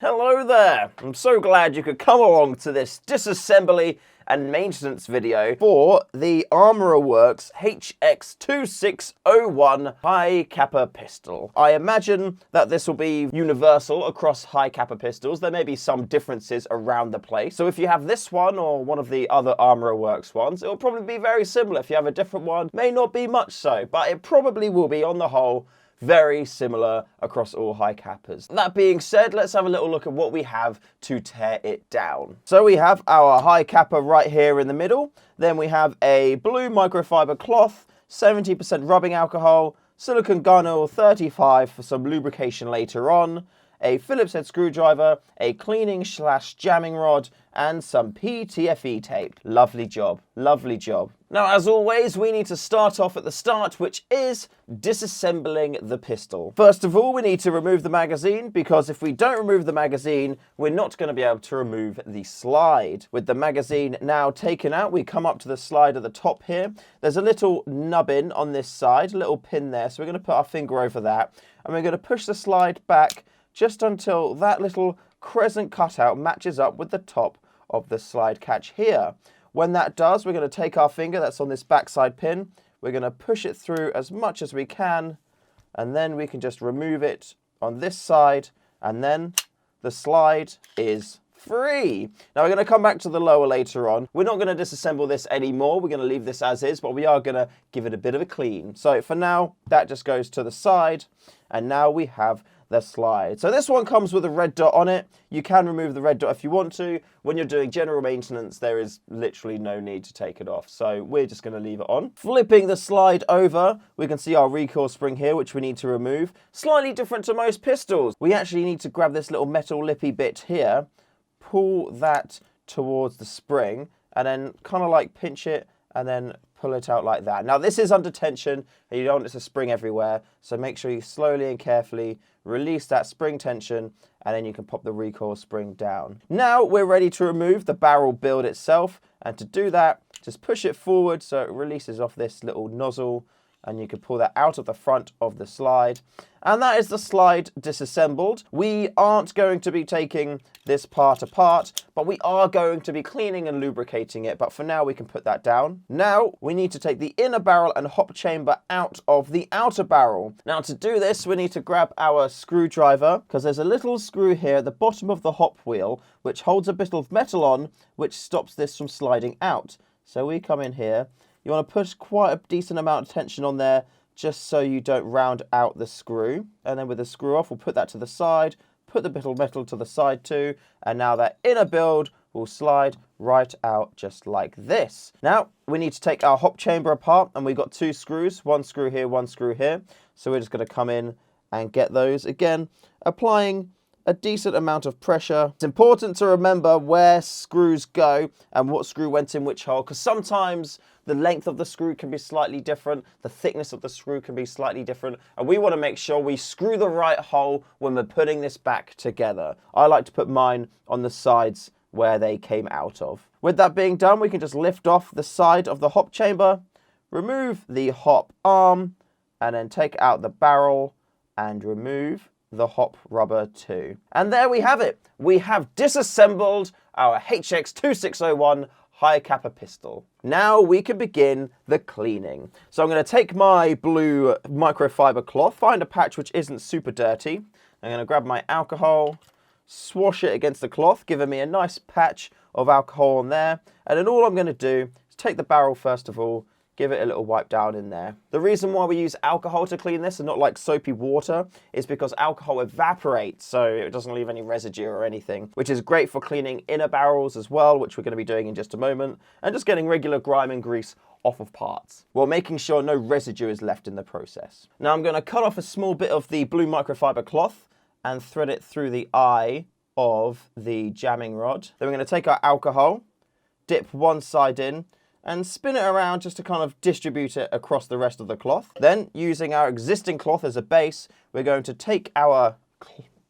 Hello there! I'm so glad you could come along to this disassembly and maintenance video for the Armorer Works HX2601 HiCapa pistol. I imagine that this will be universal across HiCapa pistols. There may be some differences around the place. So if you have this one or one of the other Armorer Works ones, it will probably be very similar. If you have a different one, may not be much so, but it probably will be on the whole very similar across all HiCapas. That being said, let's have a little look at what we have to tear it down. So we have our HiCapa right here in the middle. Then we have a blue microfiber cloth, 70% rubbing alcohol, silicone gun oil 35 for some lubrication later on, a Phillips head screwdriver, a cleaning / jamming rod, and some PTFE tape. Lovely job, lovely job. Now, as always, we need to start off at the start, which is disassembling the pistol. First of all, we need to remove the magazine, because if we don't remove the magazine, we're not going to be able to remove the slide. With the magazine now taken out, we come up to the slide at the top here. There's a little nubbin on this side, a little pin there, so we're going to put our finger over that, and we're going to push the slide back just until that little crescent cutout matches up with the top of the slide catch here. When that does, we're going to take our finger that's on this backside pin, we're going to push it through as much as we can, and then we can just remove it on this side, and then the slide is free. Now we're going to come back to the lower later on. We're not going to disassemble this anymore. We're going to leave this as is, but we are going to give it a bit of a clean. So for now, that just goes to the side, and now we have the slide. So this one comes with a red dot on it. You can remove the red dot if you want to. When you're doing general maintenance, there is literally no need to take it off. So we're just going to leave it on. Flipping the slide over, we can see our recoil spring here, which we need to remove. Slightly different to most pistols. We actually need to grab this little metal lippy bit here, pull that towards the spring, and then kind of like pinch it and then pull it out like that. Now this is under tension and you don't want it to spring everywhere, so make sure you slowly and carefully release that spring tension, and then you can pop the recoil spring down. Now we're ready to remove the barrel build itself, and to do that, just push it forward so it releases off this little nozzle, and you can pull that out of the front of the slide. And that is the slide disassembled. We aren't going to be taking this part apart, but we are going to be cleaning and lubricating it. But for now, we can put that down. Now, we need to take the inner barrel and hop chamber out of the outer barrel. Now, to do this, we need to grab our screwdriver, because there's a little screw here at the bottom of the hop wheel, which holds a bit of metal on, which stops this from sliding out. So we come in here. You want to push quite a decent amount of tension on there, just so you don't round out the screw. And then with the screw off, we'll put that to the side, put the bit of metal to the side too, and now that inner build will slide right out just like this. Now, we need to take our hop chamber apart, and we've got two screws, one screw here, one screw here. So we're just going to come in and get those. Again, applying a decent amount of pressure. It's important to remember where screws go and what screw went in which hole, because sometimes the length of the screw can be slightly different, the thickness of the screw can be slightly different, and we want to make sure we screw the right hole when we're putting this back together. I like to put mine on the sides where they came out of. With that being done, we can just lift off the side of the hop chamber, remove the hop arm, and then take out the barrel and remove the hop rubber too. And there we have it. We have disassembled our HX2601 HiCapa pistol. Now we can begin the cleaning. So I'm going to take my blue microfiber cloth, find a patch which isn't super dirty. I'm going to grab my alcohol, swash it against the cloth, giving me a nice patch of alcohol on there. And then all I'm going to do is take the barrel first of all, give it a little wipe down in there. The reason why we use alcohol to clean this and not like soapy water is because alcohol evaporates, so it doesn't leave any residue or anything, which is great for cleaning inner barrels as well, which we're going to be doing in just a moment, and just getting regular grime and grease off of parts, while making sure no residue is left in the process. Now I'm going to cut off a small bit of the blue microfiber cloth and thread it through the eye of the jamming rod. Then we're going to take our alcohol, dip one side in, and spin it around just to kind of distribute it across the rest of the cloth. Then, using our existing cloth as a base, we're going to take our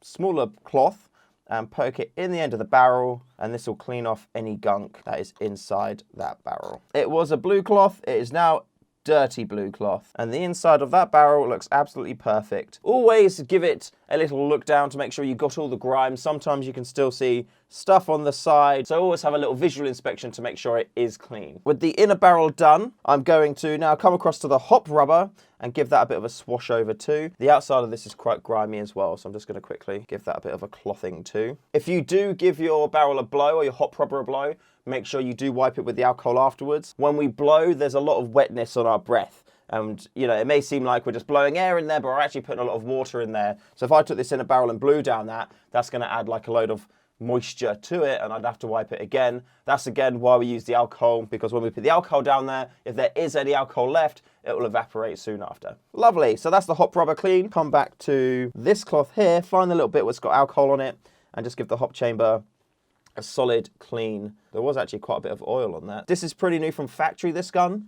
smaller cloth and poke it in the end of the barrel, and this will clean off any gunk that is inside that barrel. It was a blue cloth, it is now dirty blue cloth. And the inside of that barrel looks absolutely perfect. Always give it a little look down to make sure you got all the grime. Sometimes you can still see stuff on the side, so always have a little visual inspection to make sure it is clean. With the inner barrel done, I'm going to now come across to the hop rubber and give that a bit of a swash over too. The outside of this is quite grimy as well, so I'm just going to quickly give that a bit of a clothing too. If you do give your barrel a blow or your hop rubber a blow, make sure you do wipe it with the alcohol afterwards. When we blow, there's a lot of wetness on our breath. And, you know, it may seem like we're just blowing air in there, but we're actually putting a lot of water in there. So if I took this in a barrel and blew down that, that's going to add like a load of moisture to it, and I'd have to wipe it again. That's again why we use the alcohol, because when we put the alcohol down there, if there is any alcohol left, it will evaporate soon after. Lovely, so that's the hop rubber clean. Come back to this cloth here, find the little bit that's got alcohol on it, and just give the hop chamber a solid clean. There was actually quite a bit of oil on that. This is pretty new from factory, this gun,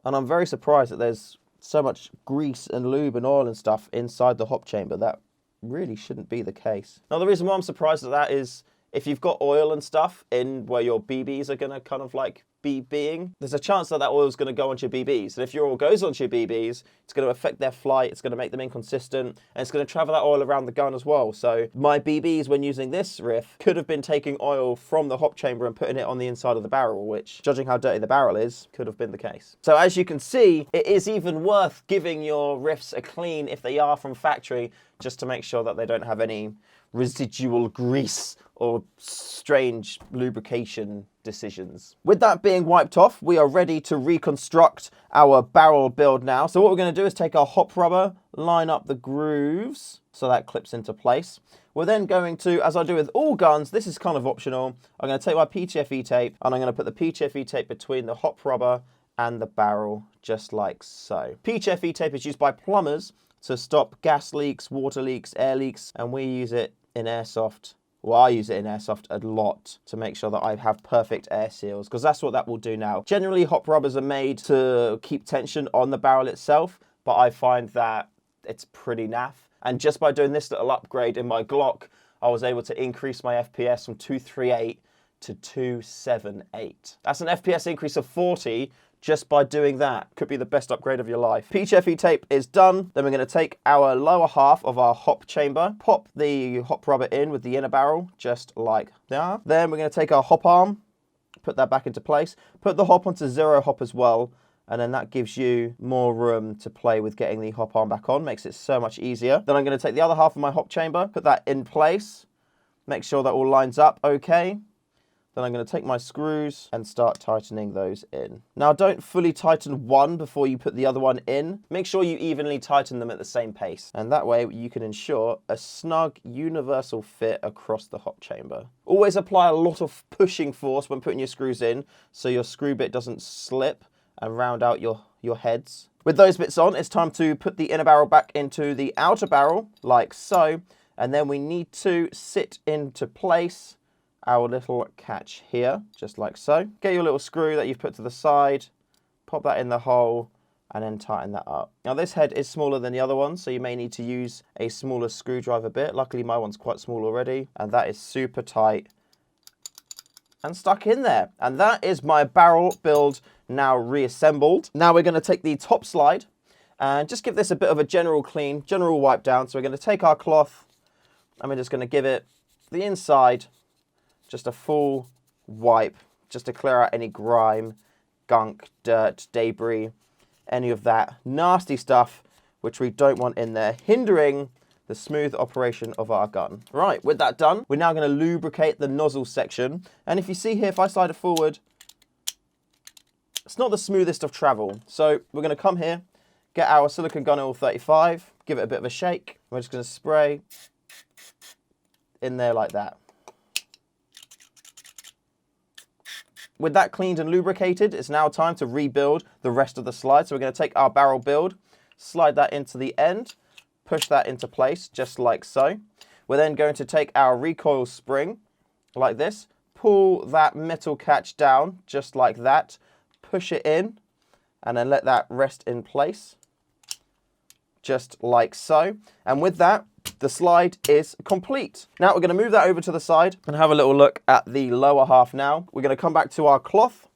and I'm very surprised that there's so much grease and lube and oil and stuff inside the hop chamber. That really shouldn't be the case. Now, the reason why I'm surprised at that is if you've got oil and stuff in where your BBs are going to kind of like be being, there's a chance that that oil is going to go onto your BBs. And if your oil goes onto your BBs, it's going to affect their flight, it's going to make them inconsistent, and it's going to travel that oil around the gun as well. So my BBs, when using this riff, could have been taking oil from the hop chamber and putting it on the inside of the barrel, which, judging how dirty the barrel is, could have been the case. So as you can see, it is even worth giving your riffs a clean if they are from factory, just to make sure that they don't have any residual grease or strange lubrication decisions. With that being wiped off, we are ready to reconstruct our barrel build now. So what we're going to do is take our hop rubber, line up the grooves so that clips into place. We're then going to, as I do with all guns, this is kind of optional, I'm going to take my PTFE tape and I'm going to put the PTFE tape between the hop rubber and the barrel, just like so. PTFE tape is used by plumbers to stop gas leaks, water leaks, air leaks, and we use it in Airsoft. Well, I use it in Airsoft a lot to make sure that I have perfect air seals, because that's what that will do now. Generally, hop rubbers are made to keep tension on the barrel itself, but I find that it's pretty naff. And just by doing this little upgrade in my Glock, I was able to increase my FPS from 238 to 278. That's an FPS increase of 40 just by doing that. Could be the best upgrade of your life. PTFE tape is done. Then we're going to take our lower half of our hop chamber, pop the hop rubber in with the inner barrel, just like that. Then we're going to take our hop arm, put that back into place, put the hop onto 0 hop as well, and then that gives you more room to play with getting the hop arm back on, makes it so much easier. Then I'm going to take the other half of my hop chamber, put that in place, make sure that all lines up okay. Then I'm going to take my screws and start tightening those in. Now, don't fully tighten one before you put the other one in. Make sure you evenly tighten them at the same pace. And that way you can ensure a snug, universal fit across the hop chamber. Always apply a lot of pushing force when putting your screws in so your screw bit doesn't slip and round out your heads. With those bits on, it's time to put the inner barrel back into the outer barrel, like so. And then we need to sit into place our little catch here, just like so. Get your little screw that you've put to the side, pop that in the hole, and then tighten that up. Now this head is smaller than the other one, so you may need to use a smaller screwdriver bit. Luckily my one's quite small already, and that is super tight and stuck in there. And that is my barrel build now reassembled. Now we're going to take the top slide and just give this a bit of a general clean, general wipe down. So we're going to take our cloth and we're just going to give it the inside just a full wipe, just to clear out any grime, gunk, dirt, debris, any of that nasty stuff which we don't want in there, hindering the smooth operation of our gun. Right, with that done, we're now going to lubricate the nozzle section. And if you see here, if I slide it forward, it's not the smoothest of travel. So we're going to come here, get our silicone gun oil 35, give it a bit of a shake. We're just going to spray in there like that. With that cleaned and lubricated, it's now time to rebuild the rest of the slide. So we're going to take our barrel build, slide that into the end, push that into place, just like so. We're then going to take our recoil spring, like this, pull that metal catch down, just like that, push it in, and then let that rest in place, just like so. And with that, the slide is complete. Now we're going to move that over to the side and have a little look at the lower half now. We're going to come back to our cloth,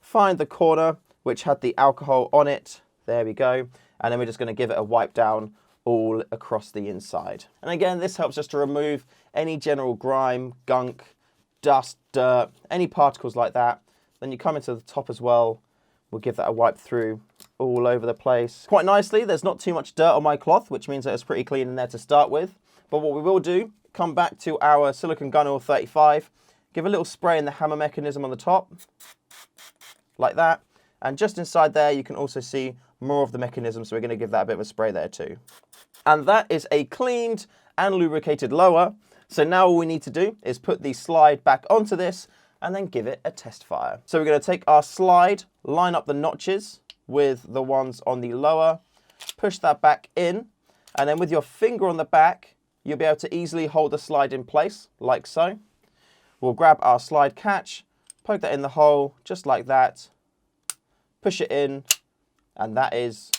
find the corner which had the alcohol on it. There we go. And then we're just going to give it a wipe down all across the inside. And again, this helps us to remove any general grime, gunk, dust, dirt, any particles like that. Then you come into the top as well. We'll give that a wipe through all over the place. Quite nicely, there's not too much dirt on my cloth, which means that it's pretty clean in there to start with. But what we will do, come back to our silicone gun oil 35, give a little spray in the hammer mechanism on the top, like that. And just inside there, you can also see more of the mechanism, so we're going to give that a bit of a spray there too. And that is a cleaned and lubricated lower. So now all we need to do is put the slide back onto this and then give it a test fire. So we're going to take our slide, line up the notches with the ones on the lower, push that back in, and then with your finger on the back, you'll be able to easily hold the slide in place, like so. We'll grab our slide catch, poke that in the hole, just like that, push it in, and that is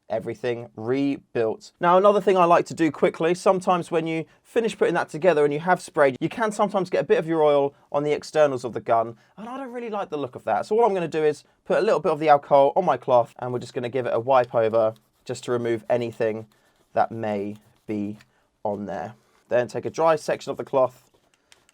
everything rebuilt. Now, another thing I like to do quickly, sometimes when you finish putting that together and you have sprayed, you can sometimes get a bit of your oil on the externals of the gun, and I don't really like the look of that. So all I'm going to do is put a little bit of the alcohol on my cloth, and we're just going to give it a wipe over just to remove anything that may be on there. Then take a dry section of the cloth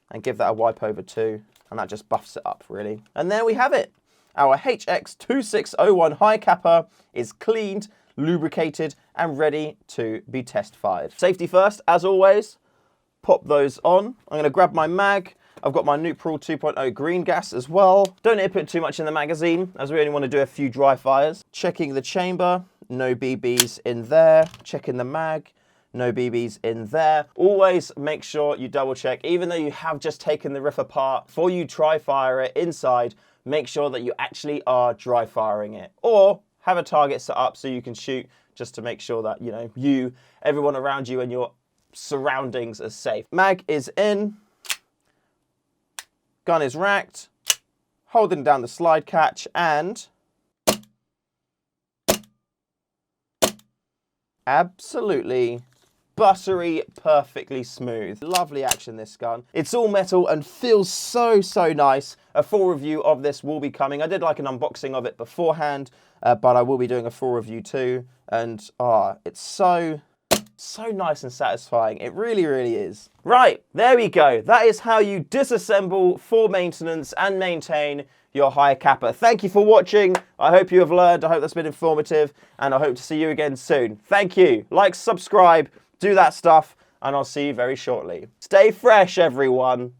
and give that a wipe over too, and that just buffs it up really. And there we have it. Our HX2601 HiCapa is cleaned, lubricated and ready to be test fired. Safety first, as always, pop those on. I'm going to grab my mag. I've got my Nupril 2.0 green gas as well. Don't need to put too much in the magazine, as we only want to do a few dry fires. Checking the chamber, no BBs in there. Checking the mag, no BBs in there. Always make sure you double check, even though you have just taken the riff apart, before you dry fire it inside, make sure that you actually are dry firing it. Or have a target set up so you can shoot, just to make sure that, you know, you, everyone around you and your surroundings are safe. Mag is in. Gun is racked. Holding down the slide catch and absolutely buttery, perfectly smooth. Lovely action, this gun. It's all metal and feels so, so nice. A full review of this will be coming. I did like an unboxing of it beforehand, but I will be doing a full review too. And it's so nice and satisfying. It really, really is. Right, there we go. That is how you disassemble for maintenance and maintain your HiCapa. Thank you for watching. I hope you have learned. I hope that's been informative, and I hope to see you again soon. Thank you. Like, subscribe, do that stuff, and I'll see you very shortly. Stay fresh, everyone.